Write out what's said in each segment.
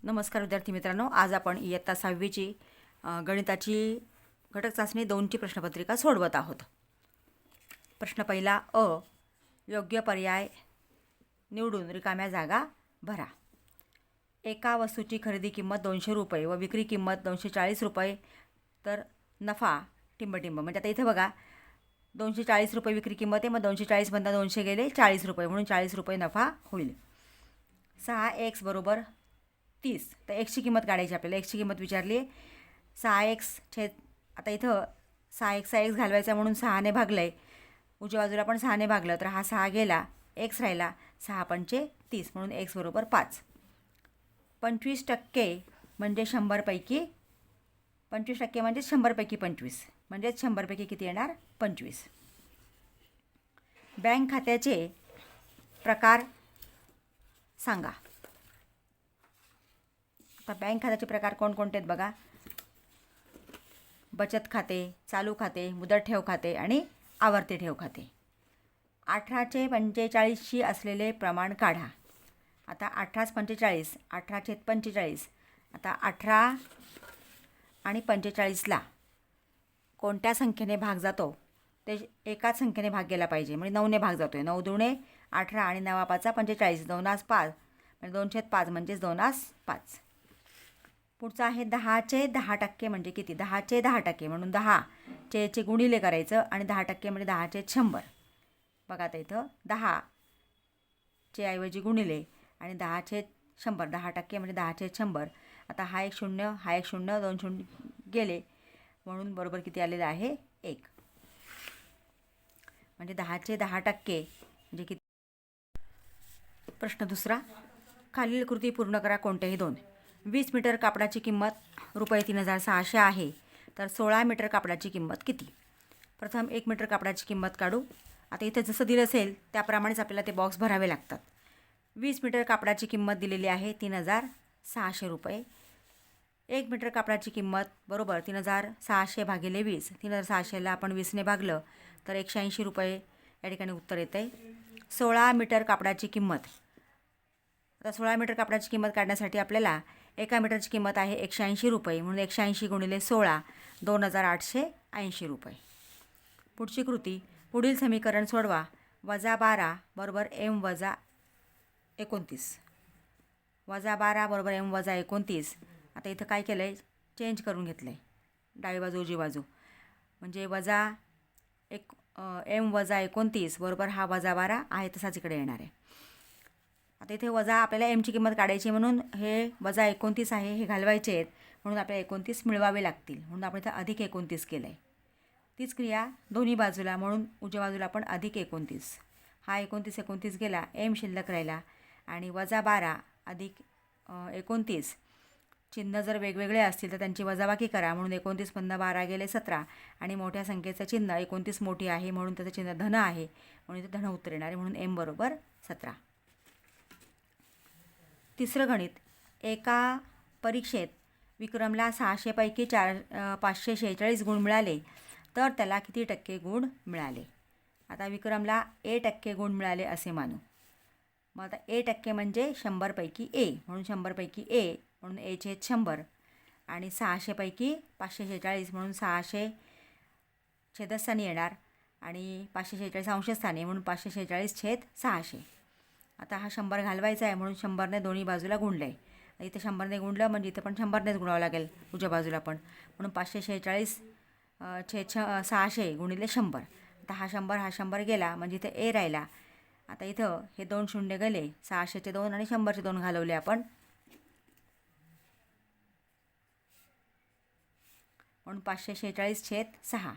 नमस्कार विद्यार्थी मित्रांनो, आज आपण इयत्ता 6वीची गणिताची घटक चाचणी 2ची प्रश्नपत्रिका सोडवत आहोत. प्रश्न पहिला अ. योग्य पर्याय निवडून रिकाम्या जागा भरा. एका वस्तूची खरेदी किंमत 200 रुपये व विक्री किंमत 240 रुपये, तर नफा टिंबटिंब. म्हणजे आता इथे बघा 240 रुपये विक्री किंमत आहे, मग 240 बंदा 200 गेले 40 रुपये, म्हणून 40 रुपये नफा होईल. 6x बरोबर 30. तर एक्सची किंमत काढायची आपल्याला. एक्सची किंमत विचारली आहे. 6x छेद, आता इथं 6xचा x घालवायचा म्हणून 6ने भागलं आहे. उजव्या बाजूला पण 6ने भागलं तर हा 6 गेला, x राहिला. 6 पंचे 30 म्हणून x बरोबर 5. 25% म्हणजे 100पैकी 25% म्हणजे 100पैकी 25, म्हणजेच 100पैकी किती येणार? 25. बँक खात्याचे प्रकार सांगा. आता बँक खात्याचे प्रकार कोणकोणते आहेत बघा. बचत खाते, चालू खाते, मुदत ठेव खाते आणि आवर्ती ठेव खाते. 18चे 45शी असलेले प्रमाण काढा. आता 18 45, 18/45. आता 18 आणि 45ला कोणत्या संख्येने भाग जातो ते एकाच संख्येने भाग गेला पाहिजे. म्हणजे 9ने भाग जातो आहे. 9 दुणे 18 आणि 9 5 45, 2 5 म्हणजे 2/5 म्हणजेच 2 5. पुढचं आहे 10चे 10% म्हणजे किती? 10चे 10% म्हणून 10चे गुणिले करायचं आणि 10% म्हणजे 10चे 100. बघा आता इथं 10चे ऐवजी गुणिले आणि 10चे 100. 10% म्हणजे 10चे 100. आता हा एक 0, हा एक 0, 2 0 गेले, म्हणून बरोबर किती आलेलं आहे? 1. म्हणजे 10चे 10% म्हणजे किती? प्रश्न दुसरा. खालील कृती पूर्ण करा. कोणत्याही दोन. 20 मीटर कापडाची किंमत रुपये 3600 आहे, तर 16 मीटर कापडाची किंमत किती? प्रथम 1 मीटर कापडाची किंमत काढू. आता इथे जसं दिलं असेल त्याप्रमाणेच आपल्याला ते बॉक्स भरावे लागतात. 20 मीटर कापडाची किंमत दिलेली आहे 3600 रुपये. 1 मीटर कापडाची किंमत बरोबर 3600 भागिले 20. 3600ला आपण 20ने भागलं तर 180 रुपये या ठिकाणी उत्तर येतं आहे. 16 मीटर कापडाची किंमत. आता 16 मीटर कापडाची किंमत काढण्यासाठी आपल्याला एका मीटरची किंमत आहे 180 रुपये, म्हणून 180 गुणिले 16 2880 रुपये. पुढची कृती. पुढील समीकरण सोडवा. -12 बरोबर m वजा 29. -12 बरोबर m वजा 29. आता इथं काय केलं आहे? चेंज करून घेतलं आहे, डावी बाजू उजवी बाजू. म्हणजे वजा m वजा 29 बरोबर हा -12 आहे तसाच इकडे येणार आहे. आता इथे वजा आपल्याला mची किंमत काढायची, म्हणून हे वजा 29 आहे, हे घालवायचे आहेत, म्हणून आपल्याला 29 मिळवावे लागतील, म्हणून आपण इथं अधिक 29 केलं आहे. तीच क्रिया दोन्ही बाजूला, म्हणून उजव्या बाजूला आपण अधिक 29. हा 29 गेला, m शिल्लक राहिला आणि -12 अधिक 29. चिन्ह जर वेगवेगळे असतील तर त्यांची वजाबाकी करा, म्हणून 29 मधनं 12 गेले 17 आणि मोठ्या संख्येचं चिन्ह 29 मोठी आहे म्हणून त्याचं चिन्ह धन आहे, म्हणून इथे धन उत्तर येणार आहे, म्हणून m बरोबर 17. तिसरं गणित. एका परीक्षेत विक्रमला 600 पैकी 546 गुण मिळाले, तर त्याला किती टक्के गुण मिळाले? आता विक्रमला A% गुण मिळाले असे मानू. मग आता A% म्हणजे 100 पैकी A, म्हणून 100 पैकी A म्हणून A छेद 100 आणि 600 पैकी 546 म्हणून 600 छेदस्थानी येणार आणि 546 अंशस्थानी म्हणून 546 छेद 600. आता हा 100 घालवायचा आहे, म्हणून 100ने दोन्ही बाजूला गुणलं आहे. इथे 100ने गुणलं म्हणजे इथे पण 100नेच गुणावं लागेल उजव्या बाजूला पण, म्हणून 546 छेद 600 गुणिले 100. आता हा 100 गेला म्हणजे इथे A राहिला. आता इथं हे 2 शून्य गेले, 600चे 2 आणि 100चे 2 घालवले आपण, म्हणून 546 छेद 6.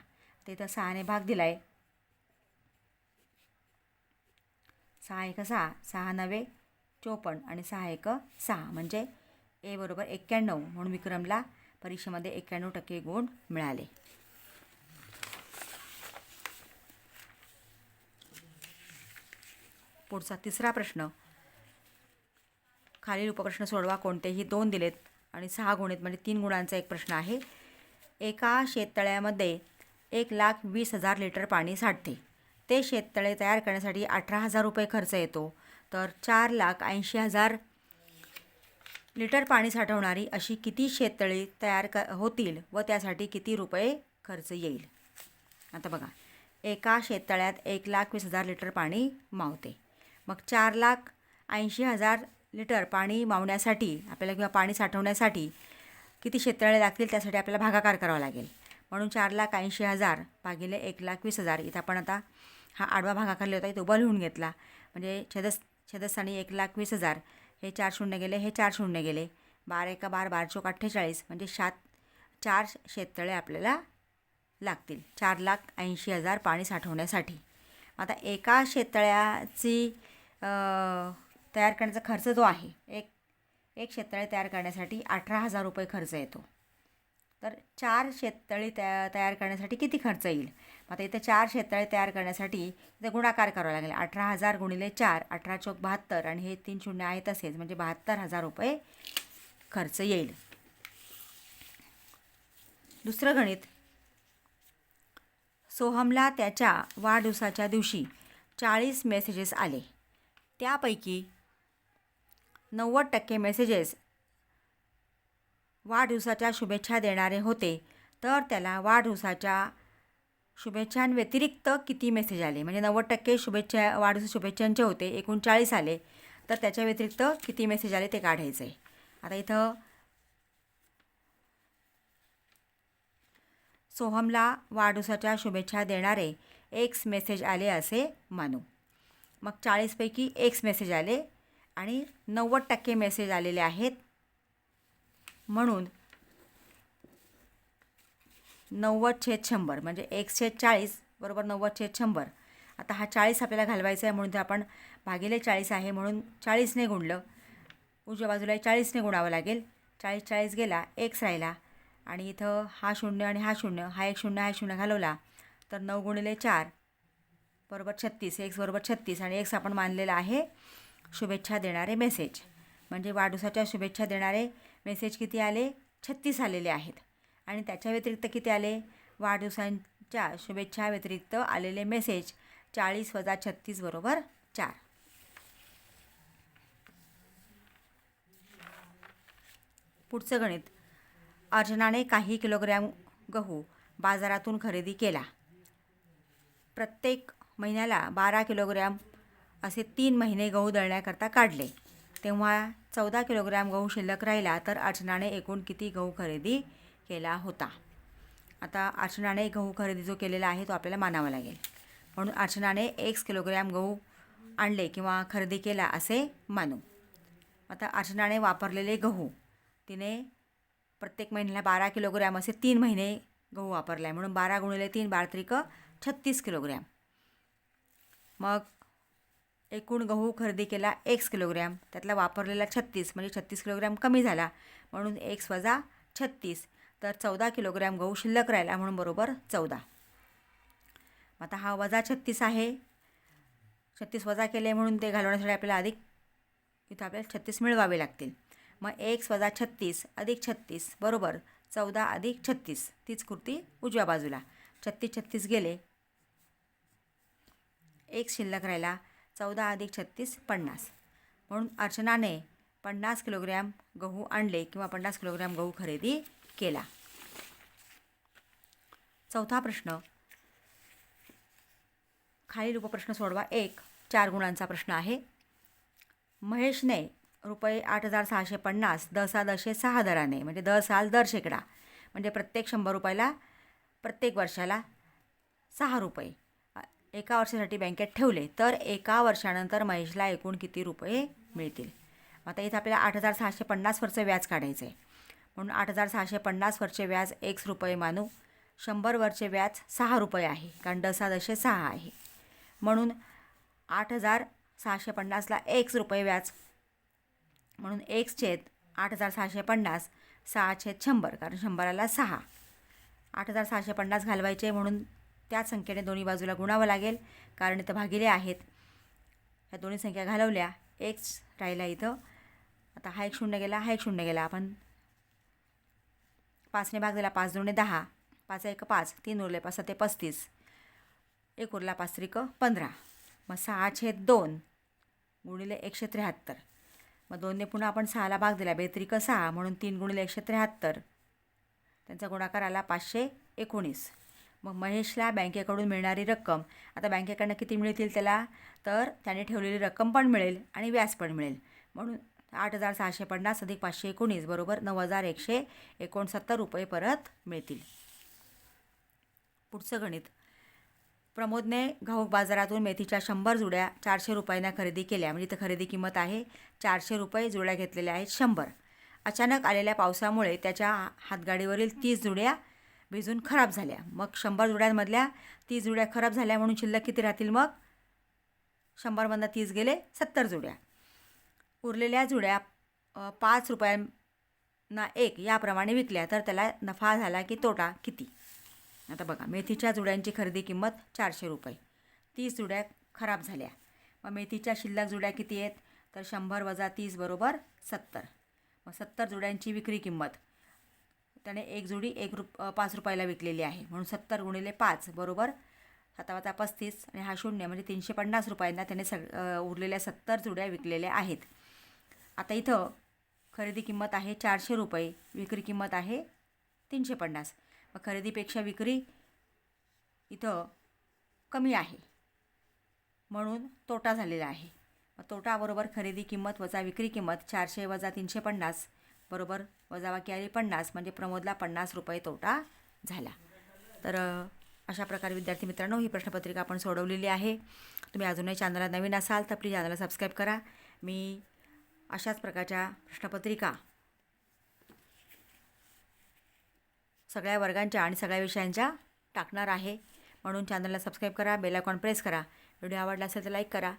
तर इथं 6ने भाग दिला आहे. 6 1 6, 6 9 54 आणि 6 1 6, म्हणजे A बरोबर 91, म्हणून विक्रमला परीक्षेमध्ये 91% गुण मिळाले. पुढचा तिसरा प्रश्न. खालील उपप्रश्न सोडवा. कोणतेही 2 दिलेत आणि 6 गुण आहेत, म्हणजे 3 गुणांचा एक प्रश्न आहे. एका शेततळ्यामध्ये 1,20,000 लिटर पाणी साठते. ते शेततळे तयार करण्यासाठी 18,000 रुपये खर्च येतो, तर 4,80,000 लिटर पाणी साठवणारी अशी किती शेततळी तयार होतील व त्यासाठी किती रुपये खर्च येईल? आता बघा, एका शेततळ्यात 1,20,000 लिटर पाणी मावते. मग 4,80,000 लिटर पाणी मावण्यासाठी आपल्याला किंवा पाणी साठवण्यासाठी किती शेततळे लागतील त्यासाठी आपल्याला भागाकार करावा लागेल. म्हणून 4,80,000 भागिले 1,20,000 इथं आपण आता हा आडवा भागाकार लिहिता तो उभा लिहून घेतला. म्हणजे छेदस्थानी 1,20,000 हे 4 शून्य गेले, हे 4 शून्य गेले, 12 एका 12, 12 चौक 48 म्हणजे 4 शेततळे आपल्याला लागतील 4,80,000 पाणी साठवण्यासाठी. आता एका शेततळ्याची तयार करण्याचा खर्च जो आहे एक शेततळे तयार करण्यासाठी 18,000 रुपये खर्च येतो. तर 4 शेततळी तयार करण्यासाठी किती खर्च येईल? आता इथे 4 शेततळे तयार करण्यासाठी इथे गुणाकार करावा लागेल. 18,000 गुणिले 4, 18 चौक 72 आणि हे 3 शून्य आहे तसेच म्हणजे 72,000 रुपये खर्च येईल. दुसरं गणित, सोहमला त्याच्या वाढदिवसाच्या दिवशी 40 मेसेजेस आले. त्यापैकी 90% मेसेजेस वाढदिवसाच्या शुभेच्छा देणारे होते. तर त्याला वाढदिवसाच्या शुभेच्छांव्यतिरिक्त किती मेसेज आले? म्हणजे 90% वाढदिवस शुभेच्छांचे होते, एकूण 40 आले, तर त्याच्या व्यतिरिक्त किती मेसेज आले ते काढायचं आहे. आता इथं सोहमला वाढदिवसाच्या शुभेच्छा देणारे एक्स मेसेज आले असे मानू. मग 40 पैकी एक्स मेसेज आले आणि 90% मेसेज आलेले आहेत. म्हणून 90/100 म्हणजे x/40 बरोबर 90/100. आता हा 40 आपल्याला घालवायचा आहे म्हणून ते आपण भागिले 40 आहे म्हणून 40ने गुणलं. उजव्या बाजूला 40ने गुणावं लागेल. 40 गेला, x राहिला आणि इथं हा शून्य आणि हा शून्य, हा एक शून्य हा शून्य घालवला तर 9 गुणिले 4 बरोबर 36, x बरोबर 36 आणि x आपण मानलेला आहे शुभेच्छा देणारे मेसेज. म्हणजे वाढदिवसाच्या शुभेच्छा देणारे मेसेज किती आले? 36 आलेले आहेत. आणि त्याच्या व्यतिरिक्त किती आले? वाढदिवसांच्या शुभेच्छा व्यतिरिक्त आलेले मेसेज 40 वजा 36 बरोबर 4. पुढचं गणित, अर्चनाने काही किलोग्रॅम गहू बाजारातून खरेदी केला. प्रत्येक महिन्याला 12 किलोग्रॅम असे 3 महिने गहू दळण्याकरता काढले. तेव्हा 14 किलोग्रॅम गहू शिल्लक राहिला. तर अर्चनाने एकूण किती गहू खरेदी केला होता? आता अर्चनाने गहू खरेदी जो केलेला आहे तो आपल्याला मानावा लागेल. म्हणून अर्चनाने x किलोग्रॅम गहू आणले किंवा खरेदी केला असे मानू. आता अर्चनाने वापरलेले गहू तिने प्रत्येक महिन्याला 12 किलोग्रॅम असे 3 महिने गहू वापरला आहे म्हणून 12 गुणिले 3 12 36 किलोग्रॅम. मग एकूण गहू खरेदी केला x किलोग्रॅम, त्यातला वापरलेला 36 म्हणजे 36 किलोग्रॅम कमी झाला म्हणून x वजा 36. तर 14 किलोग्रॅम गहू शिल्लक राहिला म्हणून बरोबर 14. आता हा वजा 36 आहे, 36 वजा केले म्हणून ते घालवण्यासाठी आपल्याला अधिक इथं आपल्याला 36 मिळवावे लागतील. मग x वजा 36 अधिक 36 बरोबर 14 अधिक 36. तीच कृती उजव्या बाजूला. 36 गेले, x शिल्लक राहिला, 14 अधिक 36 50. म्हणून अर्चनाने 50 किलोग्रॅम गहू आणले किंवा 50 किलोग्रॅम गहू खरेदी केला. चौथा प्रश्न, खालील उपप्रश्न सोडवा. 1 4 गुणांचा प्रश्न आहे. महेशने रुपये 8,650 दशादशे 6 दराने म्हणजे दर साल दर शेकडा म्हणजे प्रत्येक 100 रुपयाला प्रत्येक वर्षाला 6 रुपये एका वर्षासाठी बँकेत ठेवले. तर एका वर्षानंतर महेशला एकूण किती रुपये मिळतील? आता इथं आपल्याला 8,650 वरचं व्याज काढायचं आहे. म्हणून 8,650 वरचे व्याज x रुपये मानू. 100 वरचे व्याज 6 रुपये आहे कारण दशादशे 6 आहे. म्हणून 8,650ला x रुपये व्याज म्हणून x/8,650 6/100 कारण 100ला 6. 8,650 घालवायचे म्हणून त्याच संख्येने दोन्ही बाजूला गुणावं लागेल कारण इथं भागिले आहेत. ह्या दोन्ही संख्या घालवल्या, x राहिला इथं. आता हा एक शून्य गेला, हा एक शून्य गेला. आपण 5ने भाग दिला, 5 दुणे 10, 5 1 5, 3 उरले 5 7 35, 1 उरला 5 3 15. मग 6/2 गुणिले 173 मग 2ने पुन्हा आपण 6ला भाग दिला, 2-6 म्हणून 3 गुणिले 173. त्यांचा गुणाकार आला 519. मग महेशला बँकेकडून मिळणारी रक्कम, आता बँकेकडनं किती मिळतील त्याला, तर त्याने ठेवलेली रक्कम पण मिळेल आणि व्याज पण मिळेल. म्हणून 8,650 अधिक 519 बरोबर 9,169 रुपये परत मिळतील. पुढचं गणित. प्रमोदने घाऊक बाजारातून मेथीच्या 100 जुड्या 400 रुपयांना खरेदी केल्या. म्हणजे इथं खरेदी किंमत आहे 400 रुपये, जुड्या घेतलेल्या आहेत 100. अचानक आलेल्या पावसामुळे त्याच्या हातगाडीवरील 30 जुड्या भिजून खराब झाल्या. मग 100 जुड्यांमधल्या 30 जुड्या खराब झाल्या म्हणून शिल्लक किती राहतील? मग 100मधनं 30 गेले 70 जुड्या. उरलेल्या जुड्या 5 रुपयांना एक याप्रमाणे विकल्या तर त्याला नफा झाला की तोटा किती? आता बघा, मेथीच्या जुड्यांची खरेदी किंमत 400 रुपये, 30 जुड्या खराब झाल्या. मग मेथीच्या शिल्लक जुड्या किती आहेत? तर 100 वजा 30 बरोबर 70. मग 70 जुड्यांची विक्री किंमत, त्याने एक जुडी 5 रुपयाला विकलेली आहे म्हणून 70 गुणिले 5 बरोबर 7 35 आणि हा 0 म्हणजे 350 रुपयांना त्याने उरलेल्या 70 जुड्या विकलेल्या आहेत. आता इथं खरेदी किंमत आहे 400 रुपये, विक्री किंमत आहे 350. मग खरेदीपेक्षा विक्री इथं कमी आहे म्हणून तोटा झालेला आहे. मग तोटा बरोबर खरेदी किंमत वजा विक्री किंमत, 400 वजा 350 बरोबर वजाबाकी आली 50, म्हणजे प्रमोदला 50 रुपये तोटा झाला. तर अशा प्रकारे विद्यार्थी मित्रांनो ही प्रश्नपत्रिका आपण सोडवलेली आहे. तुम्ही अजूनही चॅनलला नवीन असाल तर प्लीज चॅनलला सबस्क्राईब करा. मी अशाच प्रकारच्या प्रश्नपत्रिका सगळ्या वर्गांच्या आणि सगळ्या विषयांच्या टाकणार आहे, म्हणून चॅनलला सबस्क्राईब करा, बेल आयकॉन प्रेस करा. व्हिडिओ आवडला असेल तर लाईक करा.